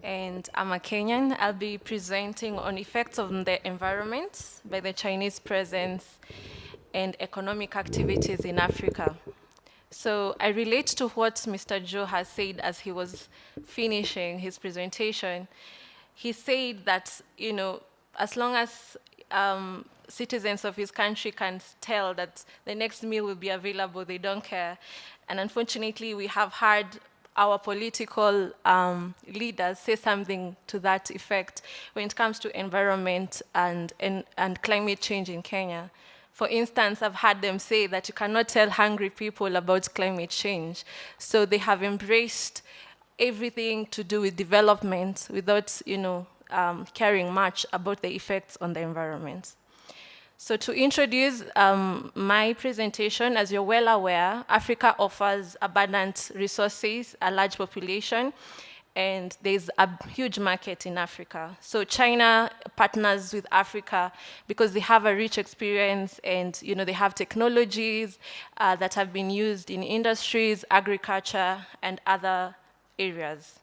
and I'm a Kenyan. I'll be presenting on effects on the environment by the Chinese presence and economic activities in Africa. So I relate to what Mr. Joe has said as he was finishing his presentation. He said that, as long as citizens of his country can tell that the next meal will be available, they don't care. And unfortunately, we have heard our political leaders say something to that effect when it comes to environment and climate change in Kenya. For instance, I've heard them say that you cannot tell hungry people about climate change. So they have embraced everything to do with development without, caring much about the effects on the environment. So to introduce my presentation, as you're well aware, Africa offers abundant resources, a large population, and there's a huge market in Africa. So China partners with Africa because they have a rich experience and they have technologies that have been used in industries, agriculture, and other areas.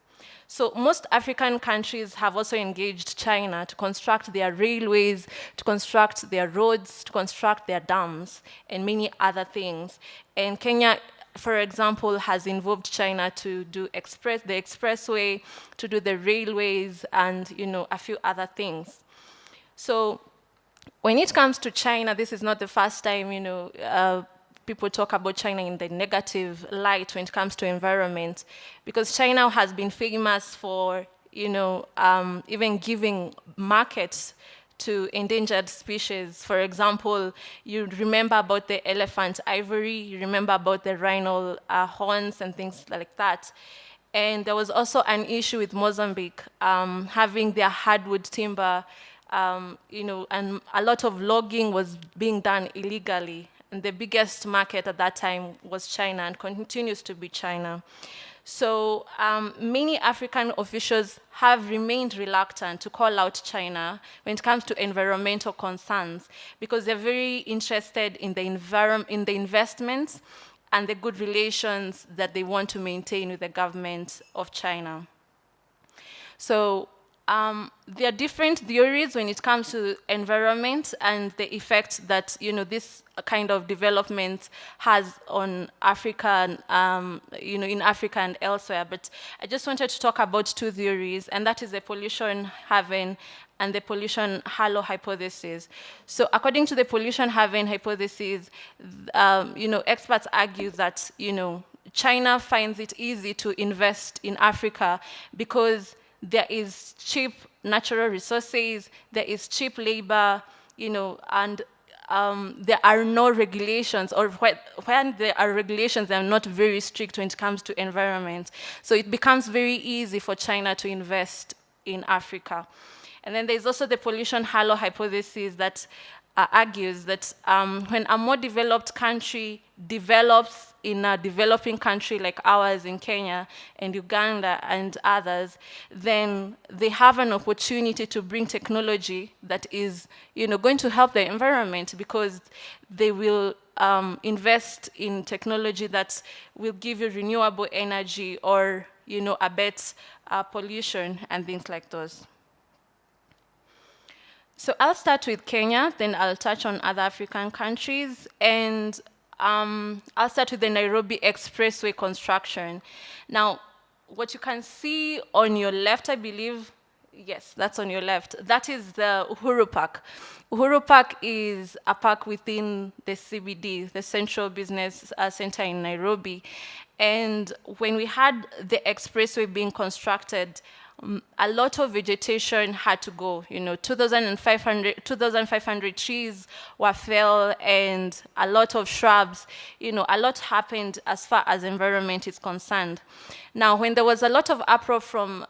So most African countries have also engaged China to construct their railways, to construct their roads, to construct their dams, and many other things. And Kenya, for example, has involved China to do the expressway, to do the railways, and a few other things. So when it comes to China, this is not the first time people talk about China in the negative light when it comes to environment, because China has been famous for, even giving markets to endangered species. For example, you remember about the elephant ivory, you remember about the rhino horns and things like that. And there was also an issue with Mozambique having their hardwood timber, and a lot of logging was being done illegally. And the biggest market at that time was China and continues to be China. So many African officials have remained reluctant to call out China when it comes to environmental concerns because they're very interested in the investments and the good relations that they want to maintain with the government of China. So there are different theories when it comes to environment and the effect that this kind of development has on Africa, in Africa and elsewhere. But I just wanted to talk about two theories, and that is the pollution haven and the pollution halo hypothesis. So according to the pollution haven hypothesis, experts argue that China finds it easy to invest in Africa because there is cheap natural resources, there is cheap labor, and there are no regulations, or when there are regulations, they are not very strict when it comes to environment. So it becomes very easy for China to invest in Africa. And then there's also the pollution halo hypothesis that argues that when a more developed country develops in a developing country like ours in Kenya and Uganda and others, then they have an opportunity to bring technology that is going to help the environment because they will invest in technology that will give you renewable energy or abet pollution and things like those. So I'll start with Kenya, then I'll touch on other African countries, and I'll start with the Nairobi Expressway construction. Now, what you can see on your left, I believe, yes, that's on your left, that is the Uhuru Park. Uhuru Park is a park within the CBD, the Central Business Center in Nairobi. And when we had the expressway being constructed, a lot of vegetation had to go. 2,500 trees were felled and a lot of shrubs. A lot happened as far as environment is concerned. Now, when there was a lot of uproar from,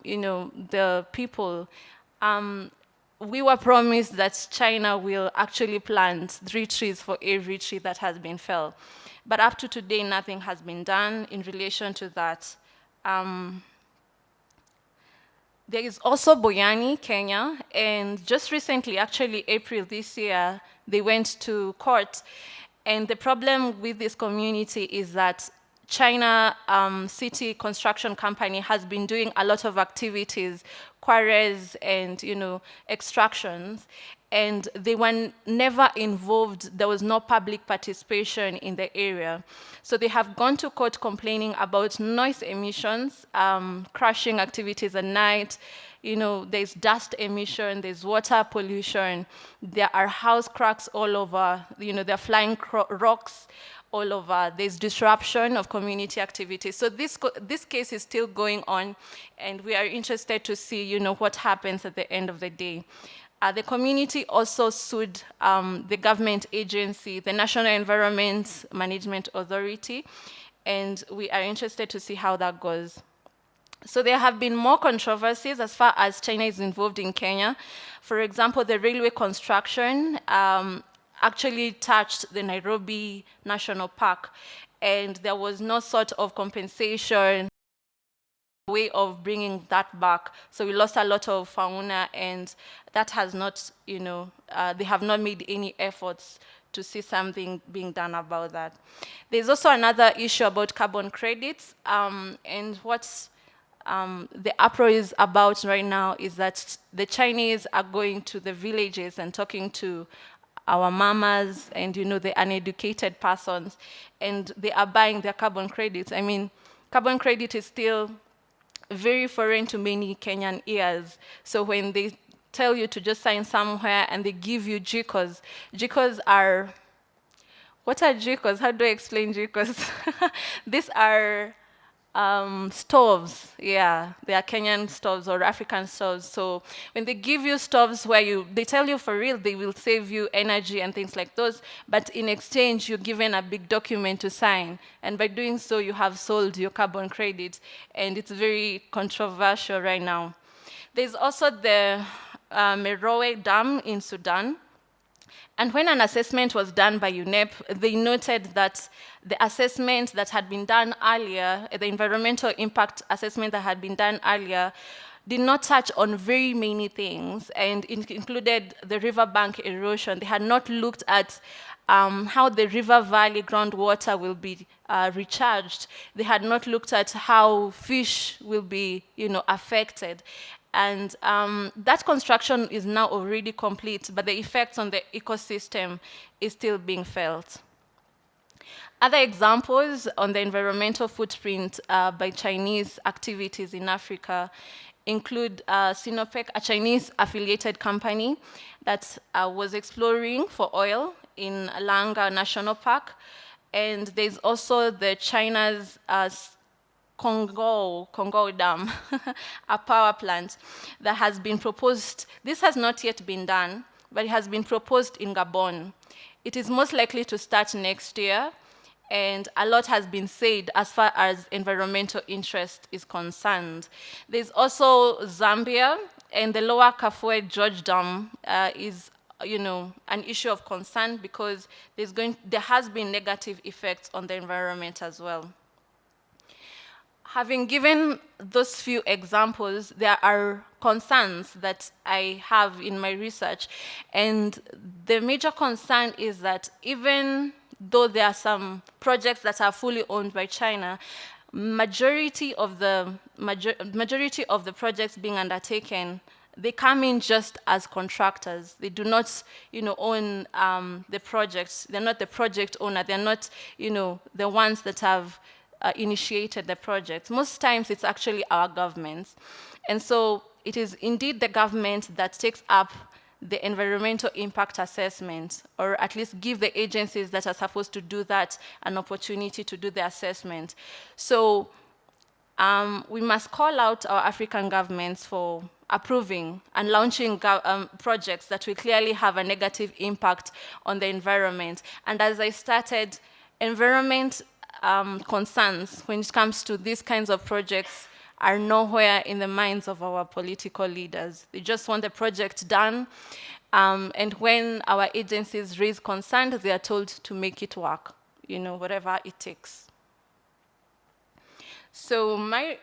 the people, we were promised that China will actually plant 3 trees for every tree that has been felled. But up to today, nothing has been done in relation to that. There is also Boyani, Kenya, and just recently, actually April this year, they went to court. And the problem with this community is that China City Construction Company has been doing a lot of activities, quarries and, extractions, and they were never involved. There was no public participation in the area. So they have gone to court complaining about noise emissions, crashing activities at night. There's dust emission, there's water pollution, there are house cracks all over, there are flying rocks all over. There's disruption of community activities. So this case is still going on, and we are interested to see, what happens at the end of the day. The community also sued the government agency, the National Environment Management Authority, and we are interested to see how that goes. So there have been more controversies as far as China is involved in Kenya. For example, the railway construction actually touched the Nairobi National Park, and there was no sort of compensation way of bringing that back. So we lost a lot of fauna, and that has not, they have not made any efforts to see something being done about that. There's also another issue about carbon credits, and what's the uproar is about right now is that the Chinese are going to the villages and talking to our mamas and, the uneducated persons, and they are buying their carbon credits. I mean, carbon credit is still very foreign to many Kenyan ears. So when they tell you to just sign somewhere and they give you jikos, jikos are, what are jikos? How do I explain jikos? These are stoves, yeah, they are Kenyan stoves or African stoves. So when they give you stoves where they tell you for real they will save you energy and things like those, but in exchange you're given a big document to sign, and by doing so you have sold your carbon credit, and it's very controversial right now. There's also the Merowe Dam in Sudan. And when an assessment was done by UNEP, they noted that the assessment that had been done earlier, the environmental impact assessment that had been done earlier, did not touch on very many things, and it included the riverbank erosion. They had not looked at how the river valley groundwater will be recharged. They had not looked at how fish will be, affected. And that construction is now already complete, but the effects on the ecosystem is still being felt. Other examples on the environmental footprint by Chinese activities in Africa include Sinopec, a Chinese affiliated company that was exploring for oil in Langa National Park. And there's also the China's Congo Dam, a power plant that has been proposed. This has not yet been done, but it has been proposed in Gabon. It is most likely to start next year, and a lot has been said as far as environmental interest is concerned. There's also Zambia, and the Lower Kafue George Dam is an issue of concern because there has been negative effects on the environment as well. Having given those few examples, there are concerns that I have in my research. And the major concern is that even though there are some projects that are fully owned by China, majority of the projects being undertaken, they come in just as contractors. They do not, own the projects. They're not the project owner. They're not, the ones that have initiated the project. Most times it's actually our governments. And so it is indeed the government that takes up the environmental impact assessment, or at least give the agencies that are supposed to do that an opportunity to do the assessment. So we must call out our African governments for approving and launching projects that will clearly have a negative impact on the environment. And as I started, environment concerns when it comes to these kinds of projects are nowhere in the minds of our political leaders. They just want the project done, and when our agencies raise concerns, they are told to make it work, whatever it takes. So my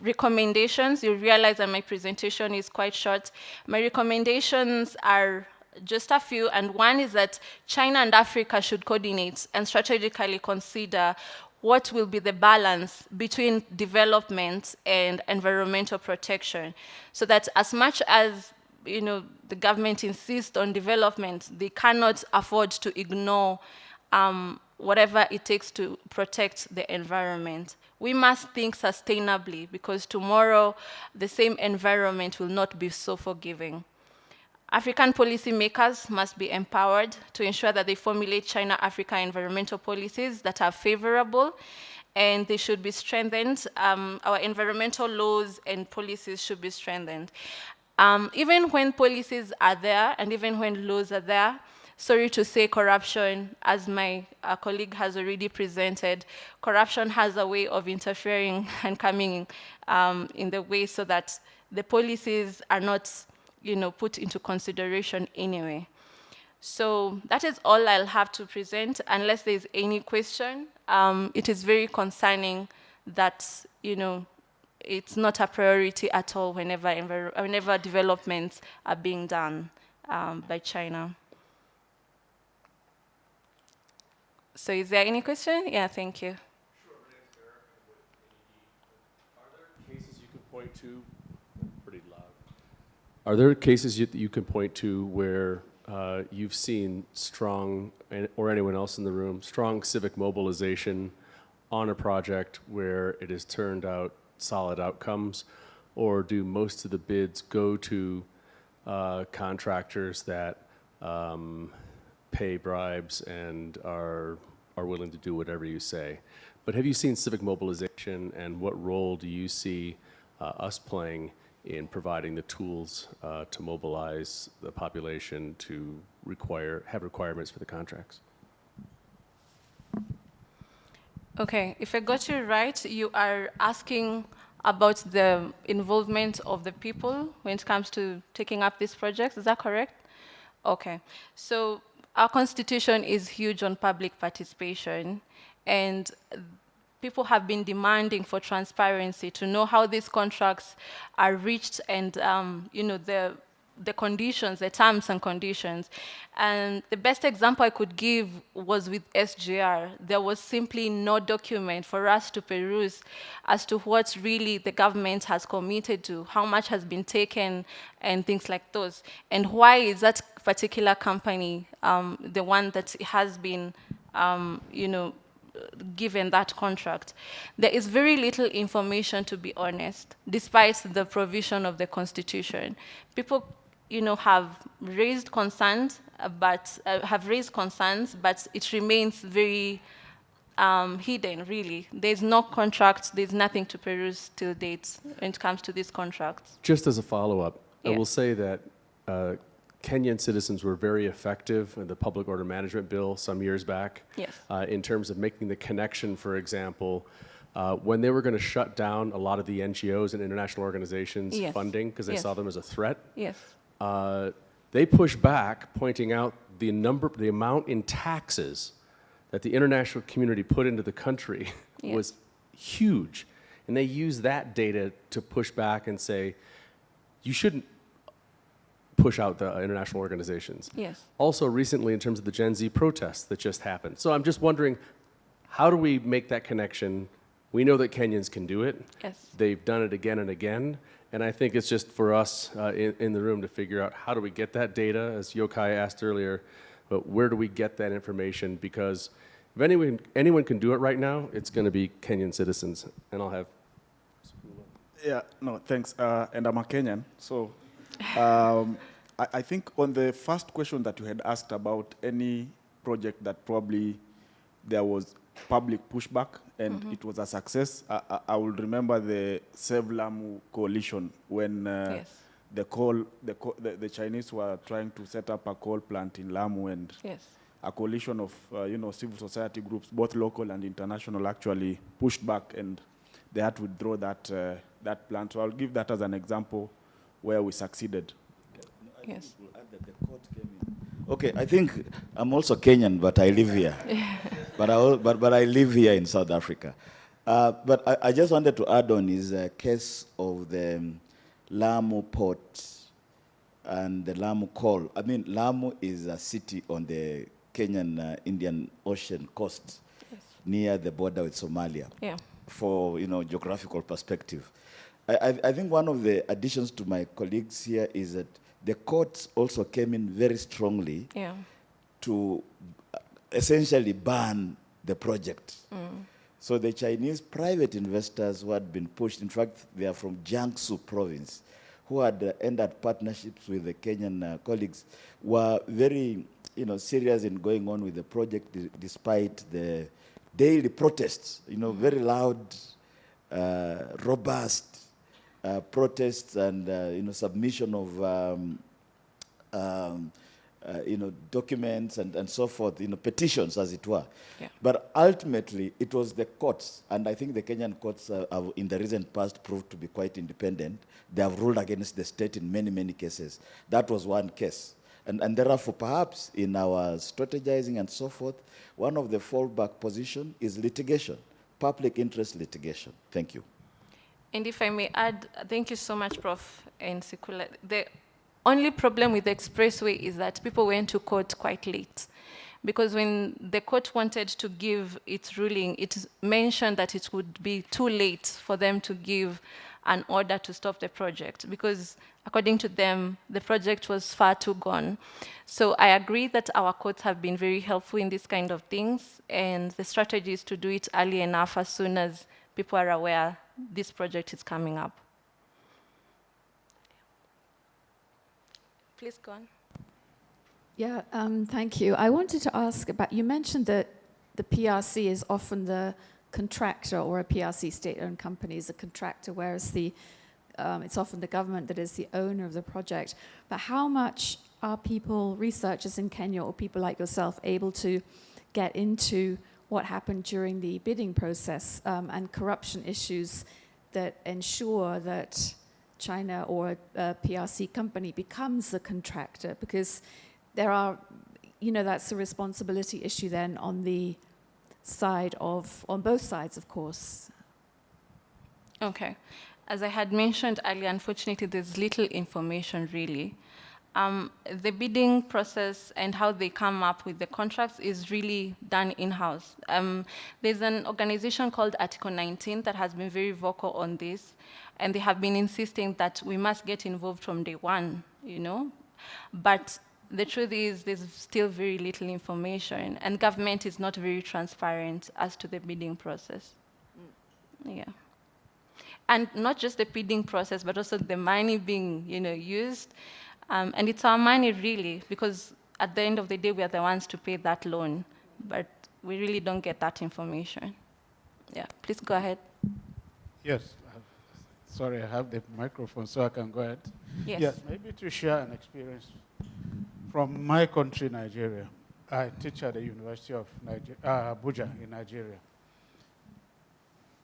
recommendations, you realize that my presentation is quite short. My recommendations are just a few, and one is that China and Africa should coordinate and strategically consider what will be the balance between development and environmental protection, so that as much as the government insists on development, they cannot afford to ignore whatever it takes to protect the environment. We must think sustainably, because tomorrow the same environment will not be so forgiving. African policymakers must be empowered to ensure that they formulate China-Africa environmental policies that are favorable, and they should be strengthened. Our environmental laws and policies should be strengthened. Even when policies are there, and even when laws are there, sorry to say, corruption, as my colleague has already presented, corruption has a way of interfering and coming in the way so that the policies are not put into consideration anyway. So that is all I'll have to present, unless there's any question. It is very concerning that, it's not a priority at all whenever developments are being done by China. So is there any question? Yeah, thank you. Sure, my name's Eric. Are there cases you can point to? Pretty loud. Are there cases you can point to where you've seen strong, or anyone else in the room, strong civic mobilization on a project where it has turned out solid outcomes? Or do most of the bids go to contractors that pay bribes and are willing to do whatever you say? But have you seen civic mobilization, and what role do you see us playing in providing the tools to mobilize the population to have requirements for the contracts? Okay, if I got you right, you are asking about the involvement of the people when it comes to taking up these projects, is that correct? Okay, so our constitution is huge on public participation, and people have been demanding for transparency to know how these contracts are reached, and the conditions, the terms and conditions. And the best example I could give was with SGR. There was simply no document for us to peruse as to what really the government has committed to, how much has been taken, and things like those. And why is that particular company the one that has been, given that contract? There is very little information, to be honest, despite the provision of the Constitution. People have raised concerns, but it remains very hidden, really. There's no contract, there's nothing to peruse till date when it comes to these contracts. Just as a follow-up, Yeah. I will say that Kenyan citizens were very effective in the Public Order Management Bill some years back. Yes. In terms of making the connection, for example, when they were going to shut down a lot of the NGOs and international organizations' Yes. funding because they Yes. saw them as a threat. Yes. They pushed back, pointing out the amount in taxes that the international community put into the country Yes. was huge. And they used that data to push back and say, you shouldn't push out the international organizations. Yes. Also recently, in terms of the Gen Z protests that just happened. So I'm just wondering, how do we make that connection? We know that Kenyans can do it. Yes. They've done it again and again. And I think it's just for us in the room to figure out, how do we get that data, as Yokai asked earlier, but where do we get that information? Because if anyone can do it right now, it's going to be Kenyan citizens. And I'll have... Yeah, no, thanks. And I'm a Kenyan. So I think on the first question that you had asked about any project that probably there was public pushback and it was a success, I will remember the Save Lamu coalition when Yes. the Chinese were trying to set up a coal plant in Lamu, and Yes. a coalition of civil society groups, both local and international, actually pushed back, and they had to withdraw that plant. So I'll give that as an example where we succeeded. Yes. Okay, I think I'm also Kenyan, but I live here. but I live here in South Africa. But I just wanted to add on is a case of the Lamu port and the Lamu coal. I mean, Lamu is a city on the Kenyan Indian Ocean coast. Yes. near the border with Somalia. Yeah. For geographical perspective. I think one of the additions to my colleagues here is that the courts also came in very strongly Yeah. to essentially ban the project. So the Chinese private investors who had been pushed, in fact, they are from Jiangsu province, who had entered partnerships with the Kenyan colleagues, were very serious in going on with the project despite the daily protests, very loud, robust protests and submission of documents and so forth, petitions as it were. Yeah. But ultimately, it was the courts, and I think the Kenyan courts have in the recent past proved to be quite independent. They have ruled against the state in many, many cases. That was one case. And therefore, perhaps in our strategizing and so forth, one of the fallback position is litigation, public interest litigation. Thank you. And if I may add, thank you so much, Prof. and Sikula. The only problem with the expressway is that people went to court quite late. Because when the court wanted to give its ruling, it mentioned that it would be too late for them to give an order to stop the project, because according to them, the project was far too gone. So I agree that our courts have been very helpful in this kind of things, and the strategy is to do it early enough as soon as people are aware this project is coming up. Please go on. Yeah, thank you. I wanted to ask about, you mentioned that the PRC is often the contractor, or a PRC state-owned company is a contractor, whereas it's often the government that is the owner of the project. But how much are people, researchers in Kenya or people like yourself, able to get into what happened during the bidding process and corruption issues that ensure that China or a PRC company becomes the contractor? Because there are, that's a responsibility issue then on the side of, on both sides, of course. Okay. As I had mentioned earlier, unfortunately, there's little information really. The bidding process and how they come up with the contracts is really done in-house. There's an organization called Article 19 that has been very vocal on this, and they have been insisting that we must get involved from day one, But the truth is there's still very little information, and government is not very transparent as to the bidding process. Yeah. And not just the bidding process, but also the money being, used. And it's our money, really, because at the end of the day, we are the ones to pay that loan. But we really don't get that information. Yeah, please go ahead. Yes. Sorry, I have the microphone, so I can go ahead. Yes. Maybe to share an experience from my country, Nigeria. I teach at the University of Abuja in Nigeria.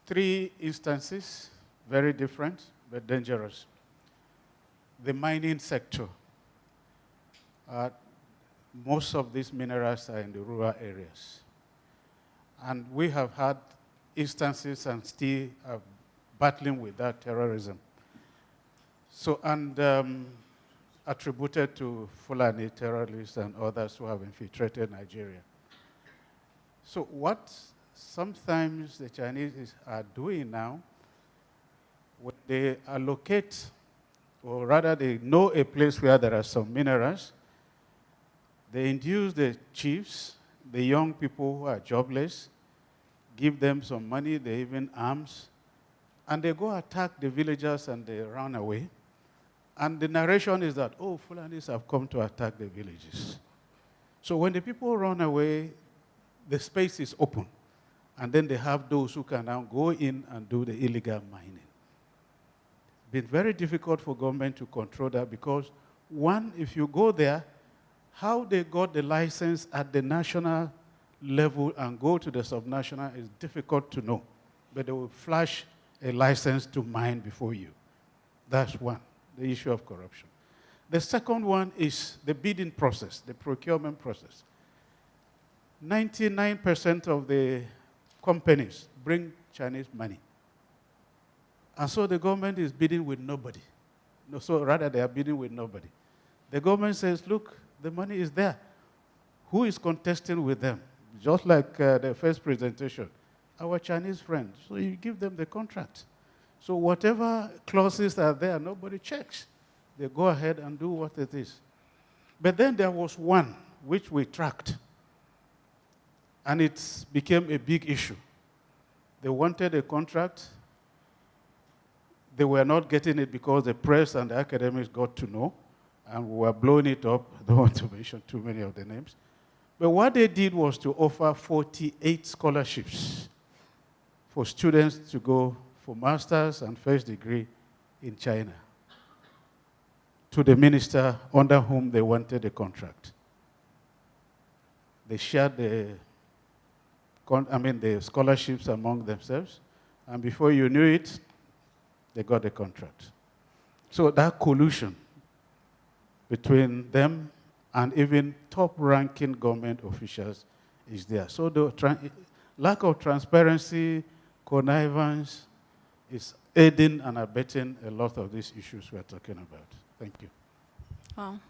3 instances, very different, but dangerous. The mining sector. Most of these minerals are in the rural areas. And we have had instances and still are battling with that terrorism. So, and attributed to Fulani terrorists and others who have infiltrated Nigeria. So what sometimes the Chinese are doing now, when they allocate, or rather they know a place where there are some minerals, they induce the chiefs, the young people who are jobless, give them some money, they even arms, and they go attack the villagers and they run away. And the narration is that, oh, Fulanis have come to attack the villages. So when the people run away, the space is open. And then they have those who can now go in and do the illegal mining. It's been very difficult for government to control that because, one, if you go there, how they got the license at the national level and go to the subnational is difficult to know. But they will flash a license to mine before you. That's one, the issue of corruption. The second one is the bidding process, the procurement process. 99% of the companies bring Chinese money. And so the government is bidding with nobody. No, so rather they are bidding with nobody. The government says, look, the money is there. Who is contesting with them? just like the first presentation, our Chinese friends. So you give them the contract. So whatever clauses are there, nobody checks. They go ahead and do what it is. But then there was one which we tracked, and it became a big issue. They wanted a contract. They were not getting it because the press and the academics got to know, and we were blowing it up. I don't want to mention too many of the names. But what they did was to offer 48 scholarships for students to go for master's and first degree in China to the minister under whom they wanted a contract. They shared the scholarships among themselves, and before you knew it, they got the contract. So that collusion between them and even top-ranking government officials is there. So the lack of transparency, connivance, is aiding and abetting a lot of these issues we're talking about. Thank you. Well,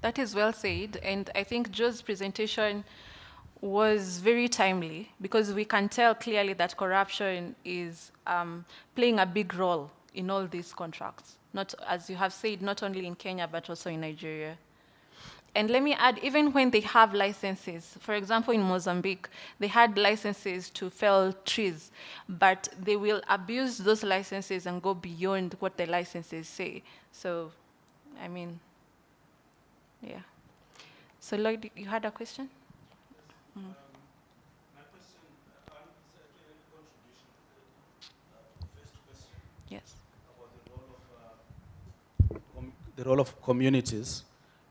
that is well said, and I think Joe's presentation was very timely because we can tell clearly that corruption is playing a big role in all these contracts. Not, as you have said, not only in Kenya, but also in Nigeria. And let me add, even when they have licenses, for example, in Mozambique, they had licenses to fell trees, but they will abuse those licenses and go beyond what the licenses say. So, I mean, yeah. So Lloyd, you had a question? My question is actually a contribution to the first question. Yes. About the role of communities.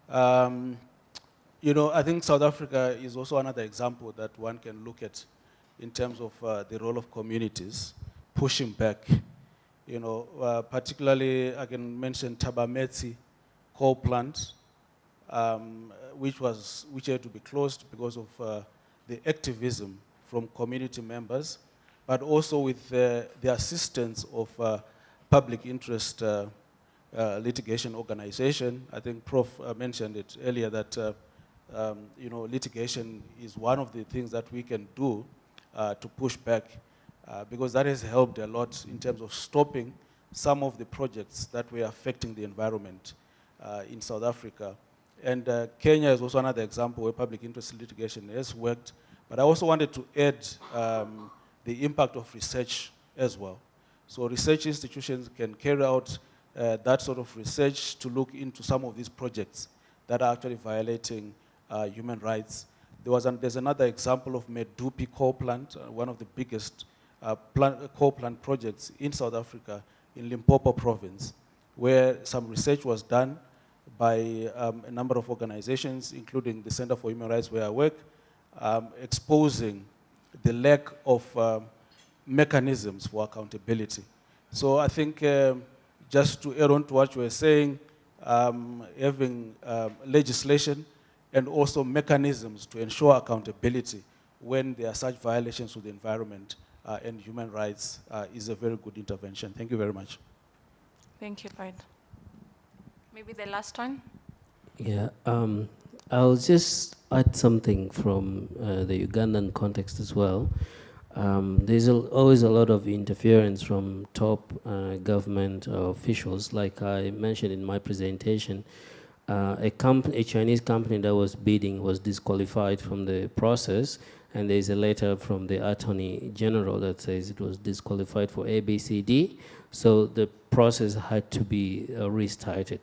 You know, I think South Africa is also another example that one can look at in terms of the role of communities pushing back. You know, particularly I can mention Tabametsi coal plant, which had to be closed because of the activism from community members, but also with the assistance of public interest litigation organization. I think Prof mentioned it earlier that you know, litigation is one of the things that we can do to push back because that has helped a lot in terms of stopping some of the projects that were affecting the environment in South Africa. And Kenya is also another example where public interest litigation has worked. But I also wanted to add the impact of research as well. So research institutions can carry out that sort of research to look into some of these projects that are actually violating human rights. There's another example of Medupi coal plant, one of the biggest coal plant projects in South Africa, in Limpopo province, where some research was done by a number of organizations, including the Center for Human Rights where I work, exposing the lack of mechanisms for accountability. So I think just to add on to what you were saying, having legislation and also mechanisms to ensure accountability when there are such violations to the environment and human rights is a very good intervention. Thank you very much. Thank you, Lloyd. Maybe the last one? Yeah, I'll just add something from the Ugandan context as well. There's always a lot of interference from top government officials. Like I mentioned in my presentation, a Chinese company that was bidding was disqualified from the process, and there's a letter from the Attorney General that says it was disqualified for ABCD, so the process had to be restarted.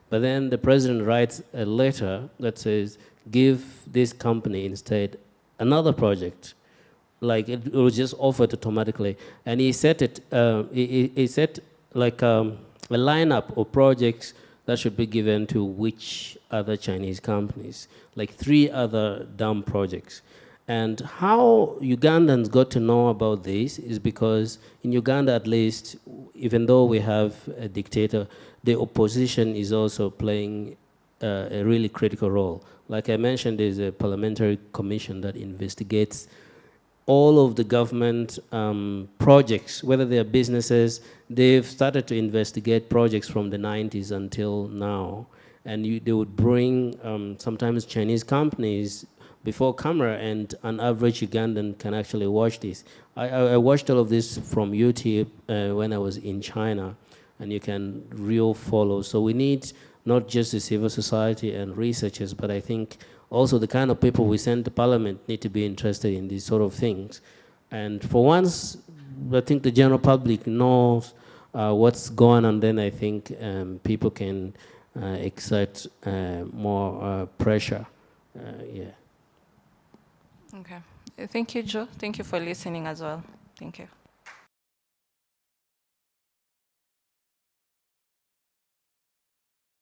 But then the president writes a letter that says, give this company instead another project. Like it was just offered automatically. And he set it, he set like a lineup of projects that should be given to which other Chinese companies, like 3 other dam projects. And how Ugandans got to know about this is because in Uganda, at least, even though we have a dictator, the opposition is also playing a really critical role. Like I mentioned, there's a parliamentary commission that investigates all of the government projects, whether they are businesses. They've started to investigate projects from the 90s until now. And they would bring sometimes Chinese companies before camera, and an average Ugandan can actually watch this. I watched all of this from YouTube when I was in China, and you can real follow. So we need not just the civil society and researchers, but I think also the kind of people we send to parliament need to be interested in these sort of things. And for once, I think the general public knows what's going on, then I think people can exert more pressure. Yeah. Okay. Thank you, Joe. Thank you for listening as well. Thank you.